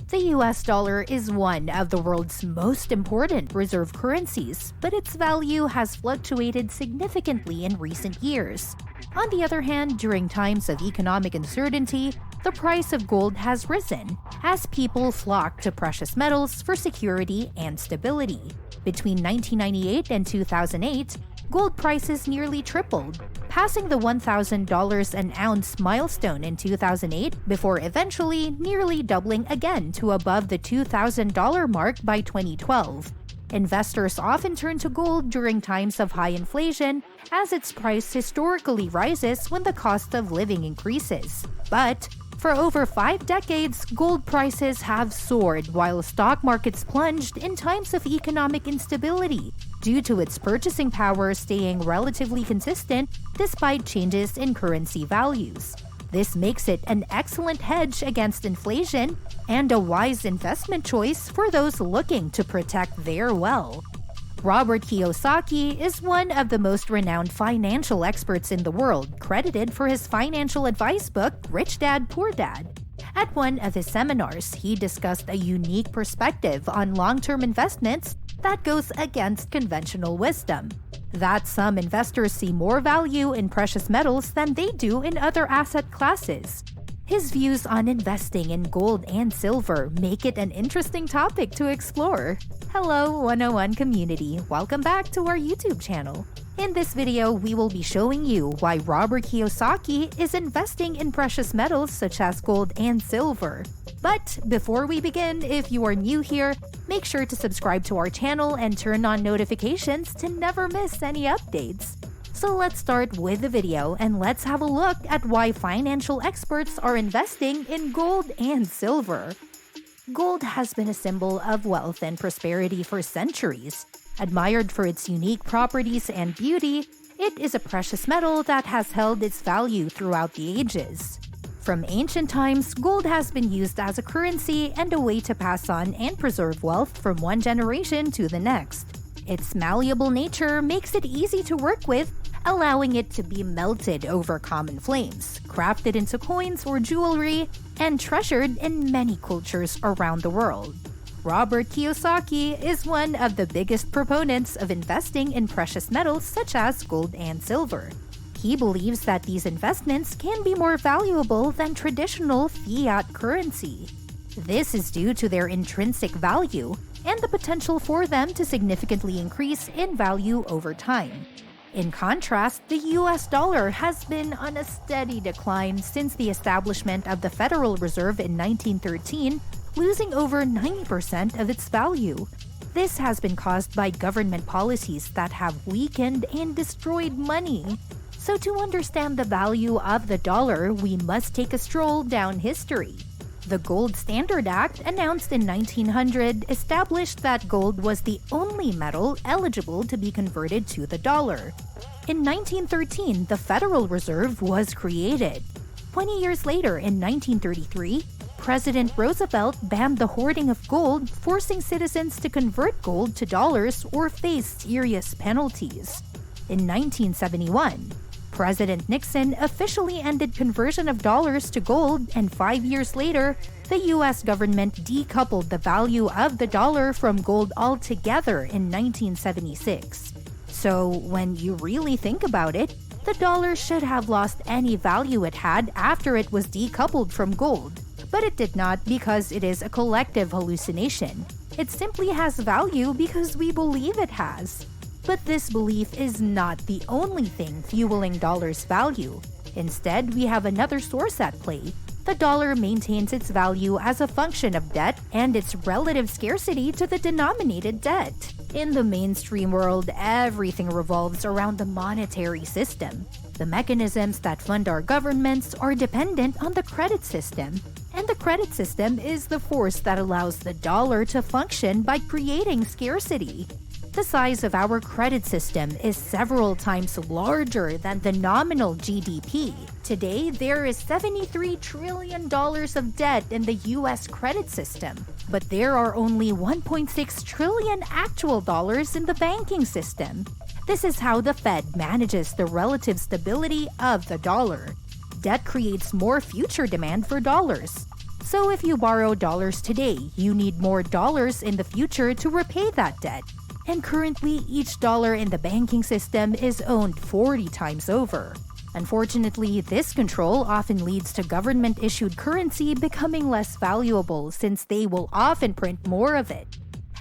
The US dollar is one of the world's most important reserve currencies, but its value has fluctuated significantly in recent years. On the other hand, during times of economic uncertainty, the price of gold has risen as people flock to precious metals for security and stability. Between 1998 and 2008, gold prices nearly tripled, passing the $1,000 an ounce milestone in 2008 before eventually nearly doubling again to above the $2,000 mark by 2012. Investors often turn to gold during times of high inflation as its price historically rises when the cost of living increases. But for over 5 decades, gold prices have soared while stock markets plunged in times of economic instability, due to its purchasing power staying relatively consistent despite changes in currency values. This makes it an excellent hedge against inflation and a wise investment choice for those looking to protect their wealth. Robert Kiyosaki is one of the most renowned financial experts in the world, credited for his financial advice book, Rich Dad, Poor Dad. At one of his seminars, he discussed a unique perspective on long-term investments that goes against conventional wisdom. That some investors see more value in precious metals than they do in other asset classes. His views on investing in gold and silver make it an interesting topic to explore. Hello 101 community, welcome back to our YouTube channel. In this video, we will be showing you why Robert Kiyosaki is investing in precious metals such as gold and silver. But before we begin, if you are new here, make sure to subscribe to our channel and turn on notifications to never miss any updates. So let's start with the video and let's have a look at why financial experts are investing in gold and silver. Gold has been a symbol of wealth and prosperity for centuries. Admired for its unique properties and beauty, it is a precious metal that has held its value throughout the ages. From ancient times, gold has been used as a currency and a way to pass on and preserve wealth from one generation to the next. Its malleable nature makes it easy to work with, allowing it to be melted over common flames, crafted into coins or jewelry, and treasured in many cultures around the world. Robert Kiyosaki is one of the biggest proponents of investing in precious metals such as gold and silver. He believes that these investments can be more valuable than traditional fiat currency. This is due to their intrinsic value and the potential for them to significantly increase in value over time. In contrast, the US dollar has been on a steady decline since the establishment of the Federal Reserve in 1913, losing over 90% of its value. This has been caused by government policies that have weakened and destroyed money. So to understand the value of the dollar, we must take a stroll down history. The Gold Standard Act, announced in 1900, established that gold was the only metal eligible to be converted to the dollar. In 1913, the Federal Reserve was created. 20 years later, in 1933, President Roosevelt banned the hoarding of gold, forcing citizens to convert gold to dollars or face serious penalties. In 1971, President Nixon officially ended conversion of dollars to gold, and 5 years later, the US government decoupled the value of the dollar from gold altogether in 1976. So, when you really think about it, the dollar should have lost any value it had after it was decoupled from gold. But it did not, because it is a collective hallucination. It simply has value because we believe it has. But this belief is not the only thing fueling dollar's value. Instead, we have another source at play. The dollar maintains its value as a function of debt and its relative scarcity to the denominated debt. In the mainstream world, everything revolves around the monetary system. The mechanisms that fund our governments are dependent on the credit system. And the credit system is the force that allows the dollar to function by creating scarcity. The size of our credit system is several times larger than the nominal GDP. Today, there is $73 trillion of debt in the US credit system, but there are only 1.6 trillion actual dollars in the banking system. This is how the Fed manages the relative stability of the dollar. Debt creates more future demand for dollars. So if you borrow dollars today, you need more dollars in the future to repay that debt. And currently, each dollar in the banking system is owned 40 times over. Unfortunately, this control often leads to government-issued currency becoming less valuable since they will often print more of it.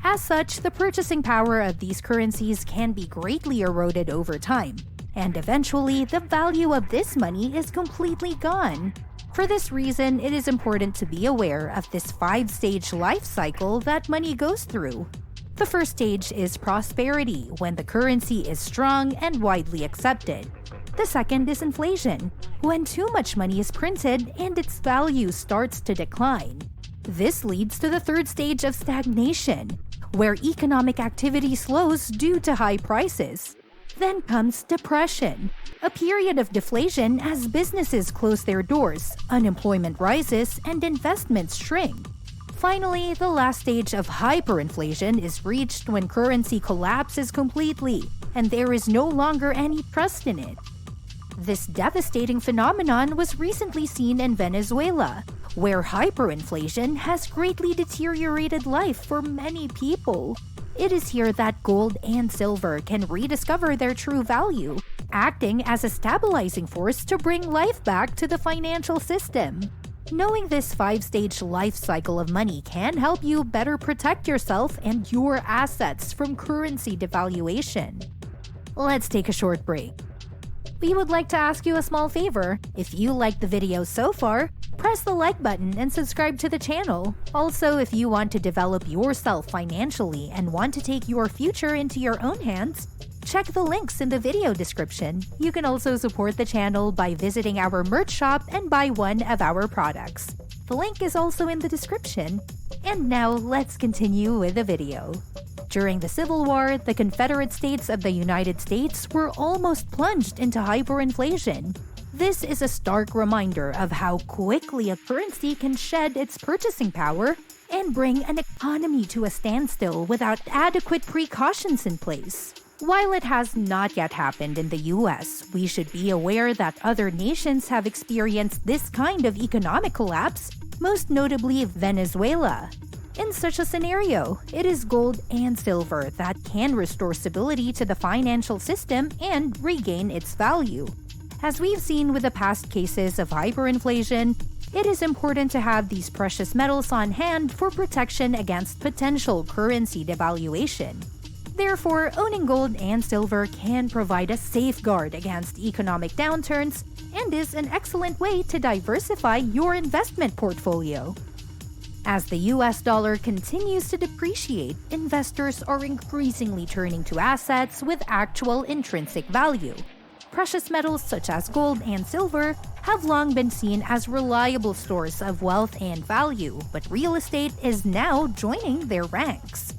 As such, the purchasing power of these currencies can be greatly eroded over time, and eventually, the value of this money is completely gone. For this reason, it is important to be aware of this 5-stage life cycle that money goes through. The first stage is prosperity, when the currency is strong and widely accepted. The second is inflation, when too much money is printed and its value starts to decline. This leads to the third stage of stagnation, where economic activity slows due to high prices. Then comes depression, a period of deflation as businesses close their doors, unemployment rises, and investments shrink. Finally, the last stage of hyperinflation is reached when currency collapses completely, and there is no longer any trust in it. This devastating phenomenon was recently seen in Venezuela, where hyperinflation has greatly deteriorated life for many people. It is here that gold and silver can rediscover their true value, acting as a stabilizing force to bring life back to the financial system. Knowing this 5-stage life cycle of money can help you better protect yourself and your assets from currency devaluation. Let's take a short break. We would like to ask you a small favor. If you liked the video so far, press the like button and subscribe to the channel. Also, if you want to develop yourself financially and want to take your future into your own hands, check the links in the video description. You can also support the channel by visiting our merch shop and buy one of our products. The link is also in the description. And now, let's continue with the video. During the Civil War, the Confederate States of the United States were almost plunged into hyperinflation. This is a stark reminder of how quickly a currency can shed its purchasing power and bring an economy to a standstill without adequate precautions in place. While it has not yet happened in the US, we should be aware that other nations have experienced this kind of economic collapse, most notably Venezuela. In such a scenario, it is gold and silver that can restore stability to the financial system and regain its value. As we've seen with the past cases of hyperinflation, it is important to have these precious metals on hand for protection against potential currency devaluation. Therefore, owning gold and silver can provide a safeguard against economic downturns and is an excellent way to diversify your investment portfolio. As the US dollar continues to depreciate, investors are increasingly turning to assets with actual intrinsic value. Precious metals such as gold and silver have long been seen as reliable stores of wealth and value, but real estate is now joining their ranks.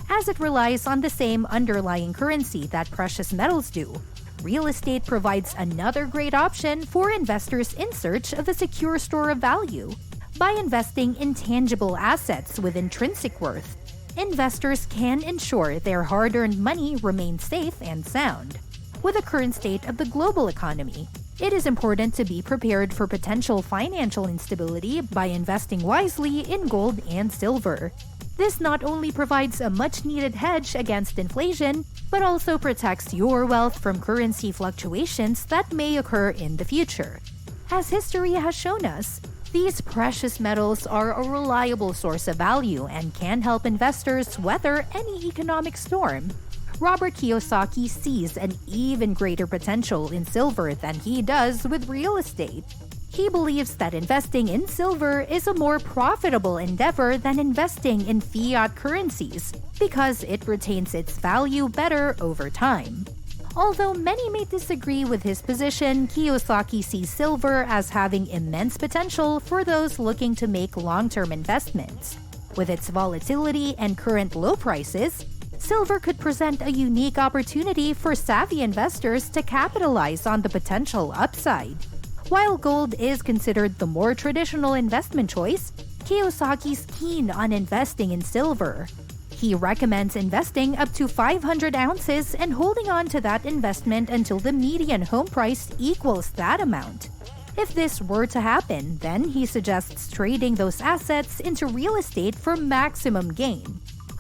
As it relies on the same underlying currency that precious metals do, real estate provides another great option for investors in search of a secure store of value. By investing in tangible assets with intrinsic worth, investors can ensure their hard-earned money remains safe and sound. With the current state of the global economy, it is important to be prepared for potential financial instability by investing wisely in gold and silver. This not only provides a much-needed hedge against inflation, but also protects your wealth from currency fluctuations that may occur in the future. As history has shown us, these precious metals are a reliable source of value and can help investors weather any economic storm. Robert Kiyosaki sees an even greater potential in silver than he does with real estate. He believes that investing in silver is a more profitable endeavor than investing in fiat currencies because it retains its value better over time. Although many may disagree with his position, Kiyosaki sees silver as having immense potential for those looking to make long-term investments. With its volatility and current low prices, silver could present a unique opportunity for savvy investors to capitalize on the potential upside. While gold is considered the more traditional investment choice, Kiyosaki's keen on investing in silver. He recommends investing up to 500 ounces and holding on to that investment until the median home price equals that amount. If this were to happen, then he suggests trading those assets into real estate for maximum gain.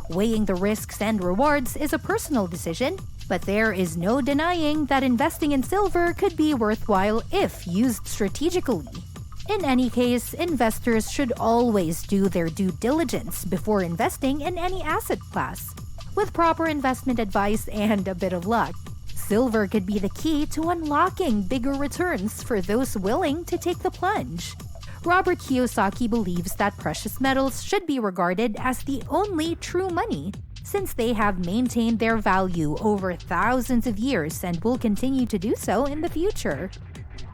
Weighing the risks and rewards is a personal decision, but there is no denying that investing in silver could be worthwhile if used strategically. In any case, investors should always do their due diligence before investing in any asset class. With proper investment advice and a bit of luck, silver could be the key to unlocking bigger returns for those willing to take the plunge. Robert Kiyosaki believes that precious metals should be regarded as the only true money, since they have maintained their value over thousands of years and will continue to do so in the future.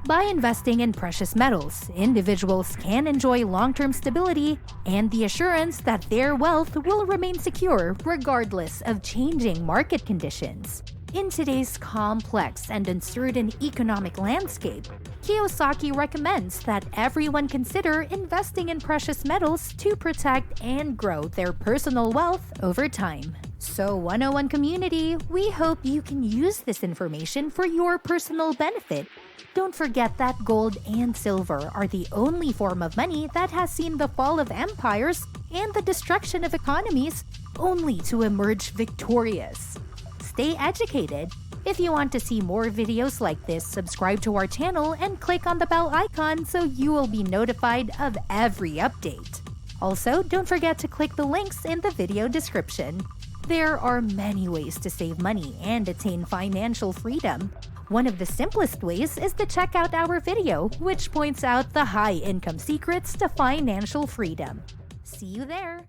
By investing in precious metals, individuals can enjoy long-term stability and the assurance that their wealth will remain secure regardless of changing market conditions. In today's complex and uncertain economic landscape, Kiyosaki recommends that everyone consider investing in precious metals to protect and grow their personal wealth over time. So 101 community, we hope you can use this information for your personal benefit. Don't forget that gold and silver are the only form of money that has seen the fall of empires and the destruction of economies, only to emerge victorious. Stay educated. If you want to see more videos like this, subscribe to our channel and click on the bell icon so you will be notified of every update. Also, don't forget to click the links in the video description. There are many ways to save money and attain financial freedom. One of the simplest ways is to check out our video, which points out the high income secrets to financial freedom. See you there!